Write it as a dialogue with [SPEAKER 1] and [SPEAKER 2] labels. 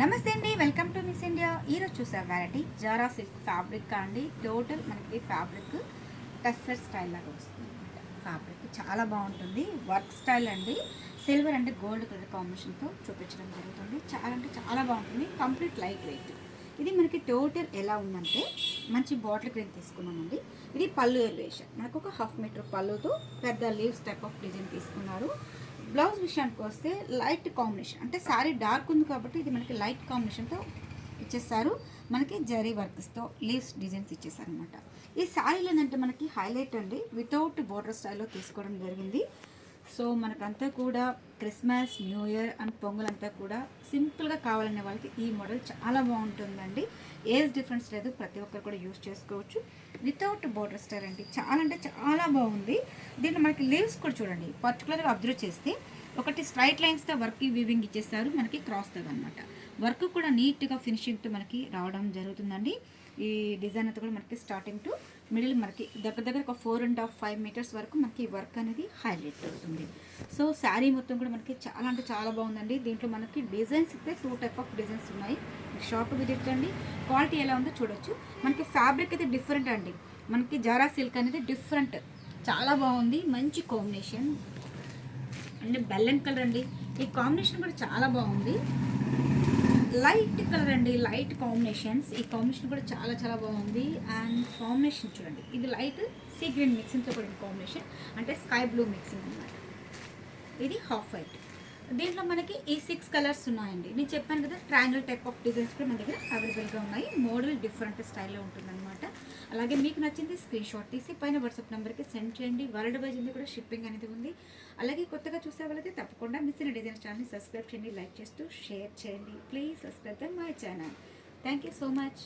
[SPEAKER 1] నమస్తే అండి, welcome to miss India. ఈరోజు చూసే వెరైటీ జారా సిల్క్ ఫ్యాబ్రిక్ అండి. టోటల్ మనకి ఫ్యాబ్రిక్ టస్సర్ స్టైల్ లాగా వస్తుంది అనమాట. ఫ్యాబ్రిక్ చాలా బాగుంటుంది, వర్క్ స్టైల్ అండి. సిల్వర్ అండ్ గోల్డ్ కలర్ కాంబినేషన్తో చూపించడం జరుగుతుంది. చాలా అంటే చాలా బాగుంటుంది, కంప్లీట్ లైట్ వెయిట్. ఇది మనకి టోటల్ ఎలా ఉందంటే మంచి బాటిల్ గ్రీన్ తీసుకున్నామండి. ఇది పళ్ళు ఎలివేషన్, మనకు ఒక 1/2 మీటర్ పళ్ళుతో పెద్ద లీవ్స్ టైప్ ఆఫ్ డిజైన్ తీసుకున్నారు. బ్లౌజ్ విషయానికి వస్తే లైట్ కాంబినేషన్, అంటే శారీ డార్క్ ఉంది కాబట్టి ఇది మనకి లైట్ కాంబినేషన్తో ఇచ్చేస్తారు. మనకి జరీ వర్క్స్తో లీవ్స్ డిజైన్స్ ఇచ్చేసారు అనమాట. ఈ శారీలో ఏంటంటే మనకి హైలైట్ అండి, వితౌట్ బోర్డర్ స్టైల్లో తీసుకోవడం జరిగింది. సో మనకంతా కూడా Christmas, new year and pongal అంతా కూడా సింపుల్గా కావాలనే వాళ్ళకి ఈ మోడల్ చాలా బాగుంటుందండి. ఏజ్ డిఫరెన్స్ లేదు, ప్రతి ఒక్కరు కూడా యూజ్ చేసుకోవచ్చు. వితౌట్ బోర్డర్ స్టైల్ అండి, చాలా అంటే చాలా బాగుంది. దీంట్లో మనకి లీవ్స్ కూడా చూడండి, పర్టికులర్గా అబ్జర్వ్ చేస్తే ఒకటి స్ట్రైట్ లైన్స్తో వర్క్ వీవింగ్ ఇచ్చేస్తారు, మనకి క్రాస్తో అనమాట. వర్క్ కూడా నీట్గా ఫినిషింగ్తో మనకి రావడం జరుగుతుందండి. ఈ డిజైన్ అంతా కూడా మనకి స్టార్టింగ్ టు మిడిల్ మనకి దగ్గర ఒక 4.5 మీటర్స్ వరకు మనకి వర్క్ అనేది హైలైట్ అవుతుంది. సో శారీ మొత్తం కూడా మనకి చాలా అంటే చాలా బాగుందండి. దీంట్లో మనకి డిజైన్స్ అయితే 2 టైప్ ఆఫ్ డిజైన్స్ ఉన్నాయి. షాప్ విజిట్ అండి, క్వాలిటీ ఎలా ఉందో చూడొచ్చు. మనకి ఫ్యాబ్రిక్ అయితే డిఫరెంట్ అండి, మనకి జారా సిల్క్ అనేది డిఫరెంట్, చాలా బాగుంది. మంచి కాంబినేషన్ అండ్ బెల్లం కలర్ అండి, ఈ కాంబినేషన్ కూడా చాలా బాగుంది. లైట్ కలర్ అండి, లైట్ కాంబినేషన్స్, ఈ కాంబినేషన్ కూడా చాలా చాలా బాగుంది. అండ్ కాంబినేషన్ చూడండి, ఇది లైట్ సీ గ్రీన్ మిక్సింగ్తో కూడా కాంబినేషన్, అంటే స్కై బ్లూ మిక్సింగ్ అనమాట. ఇది హాఫ్ వైట్. దీంట్లో మనకి ఈ 6 కలర్స్ ఉన్నాయండి. నేను చెప్పాను కదా, ట్రయాంగిల్ టైప్ ఆఫ్ డిజైన్స్ కూడా మన దగ్గర అవైలబుల్గా ఉన్నాయి. మోడల్ డిఫరెంట్ స్టైల్లో ఉంటుందన్నమాట. అలాగే మీకు నచ్చింది స్క్రీన్ షాట్ తీసి పైన వాట్సాప్ నెంబర్కి సెండ్ చేయండి. వరల్డ్ వైజ్ కూడా షిప్పింగ్ అనేది ఉంది. అలాగే కొత్తగా చూసే వాళ్ళైతే తప్పకుండా మిస్ ఇన్ డిజైన్ ఛానల్ని సబ్స్క్రైబ్ చేయండి, లైక్ చేస్తూ షేర్ చేయండి. Please subscribe my channel. Thank you so much.